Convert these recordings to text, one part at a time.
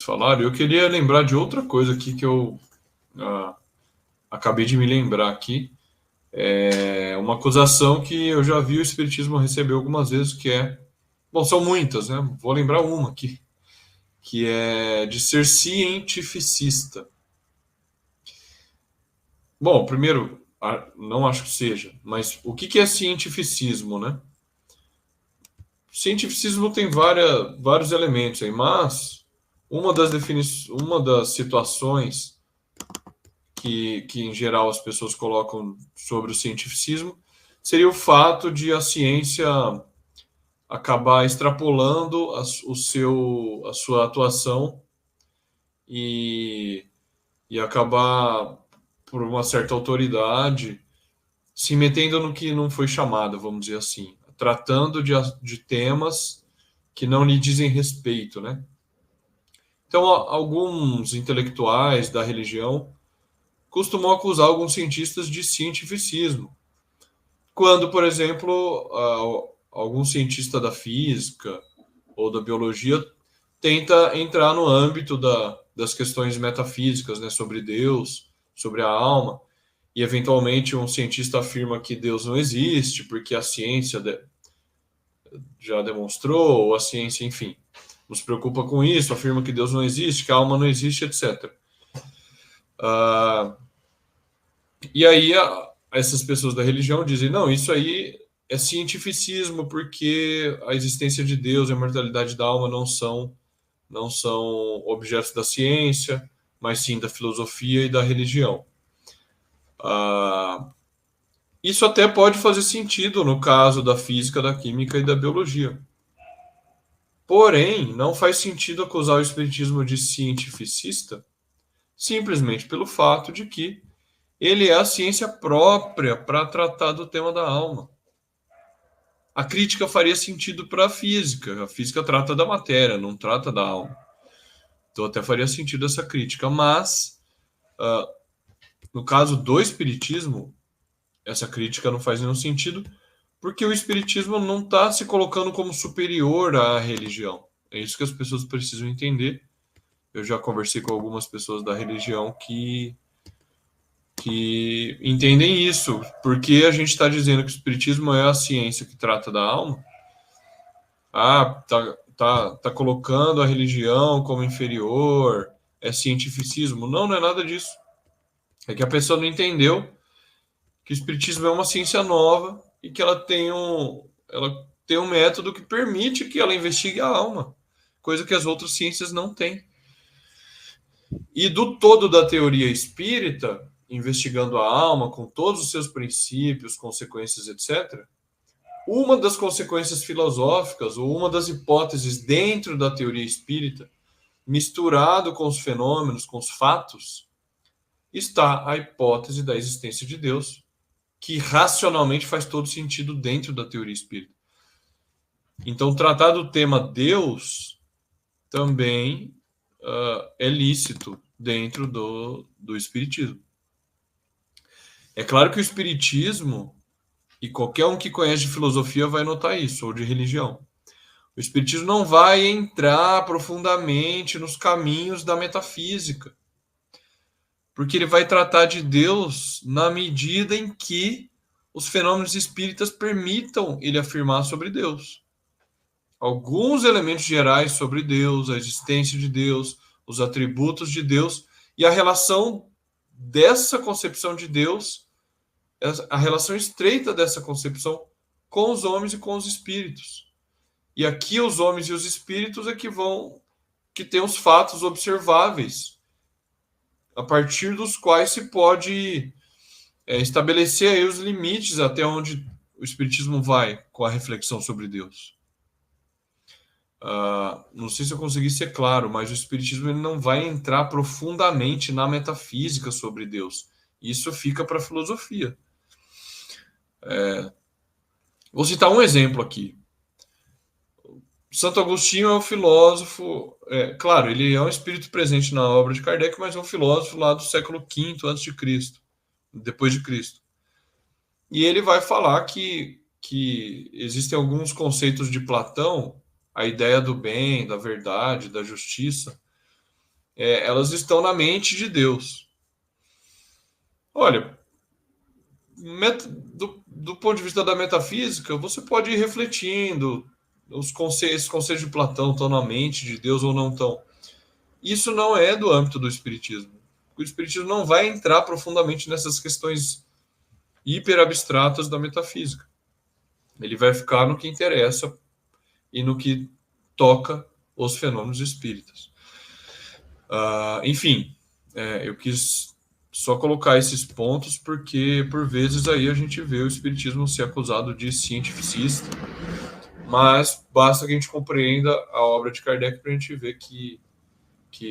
falaram. Eu queria lembrar de outra coisa aqui que eu acabei de me lembrar aqui. É uma acusação que eu já vi o Espiritismo receber algumas vezes, que é... Bom, são muitas, né? Vou lembrar uma aqui, que é de ser cientificista. Bom, primeiro, não acho que seja, mas o que é cientificismo, né? Cientificismo tem vários elementos aí, mas uma das situações que em geral as pessoas colocam sobre o cientificismo seria o fato de a ciência acabar extrapolando a sua atuação e, e acabar, por uma certa autoridade, se metendo no que não foi chamado, vamos dizer assim, tratando de temas que não lhe dizem respeito, né? Então, alguns intelectuais da religião costumam acusar alguns cientistas de cientificismo, quando, por exemplo, algum cientista da física ou da biologia tenta entrar no âmbito das questões metafísicas, né, sobre Deus, sobre a alma, e eventualmente um cientista afirma que Deus não existe, porque a ciência já demonstrou, ou a ciência, enfim, nos preocupa com isso, afirma que Deus não existe, que a alma não existe, etc. E aí essas pessoas da religião dizem, não, isso aí é cientificismo, porque a existência de Deus e a imortalidade da alma não são objetos da ciência, mas sim da filosofia e da religião. Isso até pode fazer sentido no caso da física, da química e da biologia. Porém, não faz sentido acusar o espiritismo de cientificista simplesmente pelo fato de que ele é a ciência própria para tratar do tema da alma. A crítica faria sentido para a física. A física trata da matéria, não trata da alma. Então até faria sentido essa crítica. Mas, no caso do espiritismo, essa crítica não faz nenhum sentido, porque o espiritismo não está se colocando como superior à religião. É isso que as pessoas precisam entender. Eu já conversei com algumas pessoas da religião que entendem isso, porque a gente está dizendo que o espiritismo é a ciência que trata da alma. Tá colocando a religião como inferior, é cientificismo. Não, não é nada disso. É que a pessoa não entendeu que o espiritismo é uma ciência nova e que ela tem um método que permite que ela investigue a alma, coisa que as outras ciências não têm. E do todo da teoria espírita, investigando a alma com todos os seus princípios, consequências, etc., uma das consequências filosóficas, ou uma das hipóteses dentro da teoria espírita, misturado com os fenômenos, com os fatos, está a hipótese da existência de Deus, que racionalmente faz todo sentido dentro da teoria espírita. Então, tratar do tema Deus também é lícito dentro do espiritismo. É claro que o espiritismo, e qualquer um que conhece de filosofia vai notar isso, ou de religião, o espiritismo não vai entrar profundamente nos caminhos da metafísica, porque ele vai tratar de Deus na medida em que os fenômenos espíritas permitam ele afirmar sobre Deus. Alguns elementos gerais sobre Deus, a existência de Deus, os atributos de Deus e a relação dessa concepção de Deus, a relação estreita dessa concepção com os homens e com os espíritos. E aqui os homens e os espíritos é que têm os fatos observáveis, a partir dos quais se pode estabelecer aí os limites até onde o espiritismo vai com a reflexão sobre Deus. Não sei se eu consegui ser claro, mas o espiritismo ele não vai entrar profundamente na metafísica sobre Deus. Isso fica para a filosofia. Vou citar um exemplo aqui. Santo Agostinho é um filósofo, claro, ele é um espírito presente na obra de Kardec, mas é um filósofo lá do século V a.C., depois de Cristo. E ele vai falar que existem alguns conceitos de Platão, a ideia do bem, da verdade, da justiça, elas estão na mente de Deus. Olha, do ponto de vista da metafísica, você pode ir refletindo. Esses conceitos de Platão estão na mente de Deus ou não estão? Isso não é do âmbito do Espiritismo. O Espiritismo não vai entrar profundamente nessas questões hiper abstratas da metafísica. Ele vai ficar no que interessa e no que toca os fenômenos espíritas. Enfim, eu quis só colocar esses pontos porque, por vezes, aí a gente vê o Espiritismo ser acusado de cientificista, mas basta que a gente compreenda a obra de Kardec para a gente ver que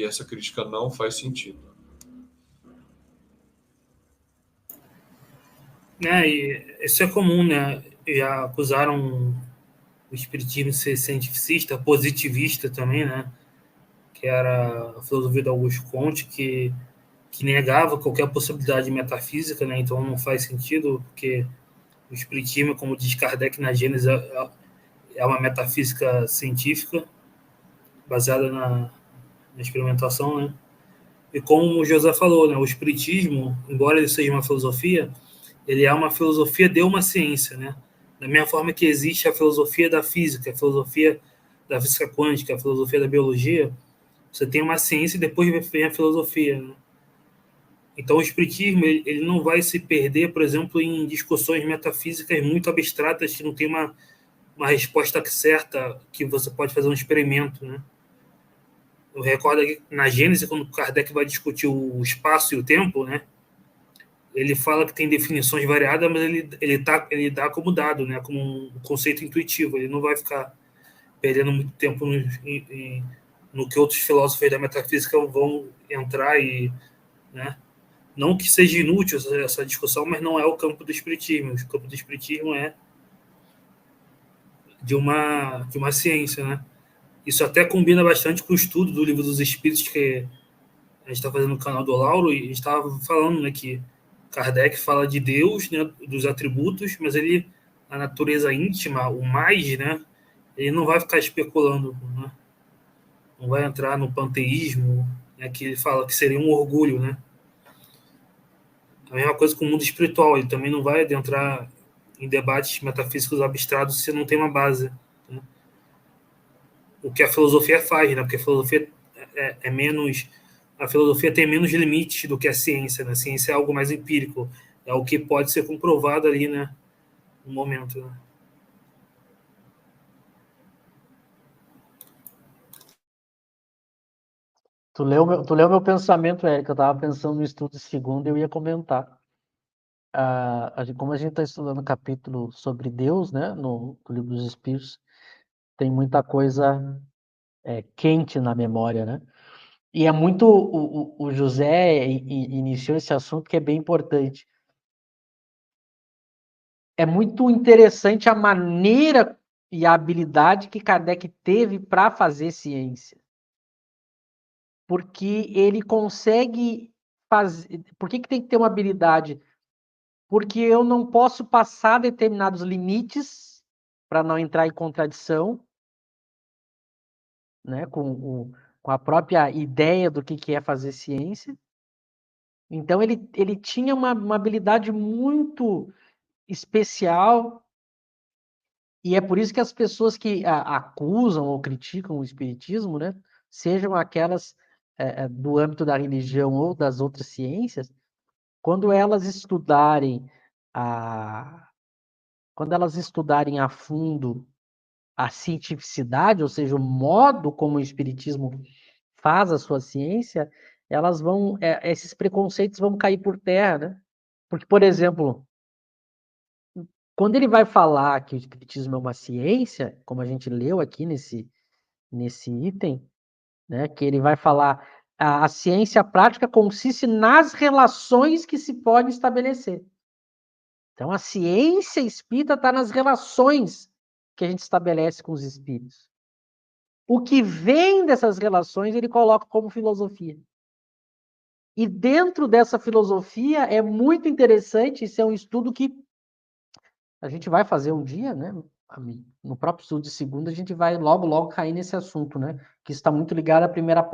essa crítica não faz sentido. E isso é comum, né? Já acusaram o espiritismo de ser cientificista, positivista também, né? Que era a filosofia do Augusto Comte, que negava qualquer possibilidade metafísica, né? Então não faz sentido, porque o espiritismo, como diz Kardec na Gênesis, é uma metafísica científica baseada na experimentação, né? E como o José falou, né, o espiritismo, embora ele seja uma filosofia, ele é uma filosofia de uma ciência, né? Da mesma forma que existe a filosofia da física, a filosofia da física quântica, a filosofia da biologia, você tem uma ciência e depois vem a filosofia, né? Então o espiritismo ele não vai se perder, por exemplo, em discussões metafísicas muito abstratas que não tem uma resposta certa que você pode fazer um experimento, né? Eu recordo que na Gênesis, quando Kardec vai discutir o espaço e o tempo, né? Ele fala que tem definições variadas, mas ele dá como dado, né? Como um conceito intuitivo. Ele não vai ficar perdendo muito tempo no que outros filósofos da metafísica vão entrar e, né? Não que seja inútil essa discussão, mas não é o campo do espiritismo. O campo do espiritismo é de uma ciência, né? Isso até combina bastante com o estudo do Livro dos Espíritos que a gente está fazendo no canal do Lauro, e a gente estava falando, né, que Kardec fala de Deus, né, dos atributos, mas a natureza íntima, o mais, né, ele não vai ficar especulando, né? Não vai entrar no panteísmo, né, que ele fala que seria um orgulho, né? A mesma coisa com o mundo espiritual, ele também não vai adentrar em debates metafísicos abstratos se não tem uma base, né? O que a filosofia faz, né? Porque a filosofia é menos... A filosofia tem menos limites do que a ciência, né? A ciência é algo mais empírico, é o que pode ser comprovado ali, né? No momento, né? Tu leu meu pensamento, Érica. Eu estava pensando no estudo de segunda e eu ia comentar. Como a gente está estudando capítulo sobre Deus, né, no Livro dos Espíritos, tem muita coisa quente na memória, né? E é muito... O José iniciou esse assunto que é bem importante. É muito interessante a maneira e a habilidade que Kardec teve para fazer ciência. Porque ele consegue fazer... Por que tem que ter uma habilidade? Porque eu não posso passar determinados limites para não entrar em contradição, né, com a própria ideia do que é fazer ciência. Então, ele tinha uma habilidade muito especial, e é por isso que as pessoas que acusam ou criticam o espiritismo, né, sejam aquelas do âmbito da religião ou das outras ciências, quando elas estudarem a fundo a cientificidade, ou seja, o modo como o espiritismo faz a sua ciência, esses preconceitos vão cair por terra, né? Porque, por exemplo, quando ele vai falar que o espiritismo é uma ciência, como a gente leu aqui nesse item, né, que ele vai falar a ciência prática consiste nas relações que se pode estabelecer. Então, a ciência espírita está nas relações que a gente estabelece com os espíritos. O que vem dessas relações, ele coloca como filosofia. E dentro dessa filosofia, é muito interessante, isso é um estudo que a gente vai fazer um dia, né? No próprio estudo de segunda, a gente vai logo cair nesse assunto, né? Que está muito ligado à primeira parte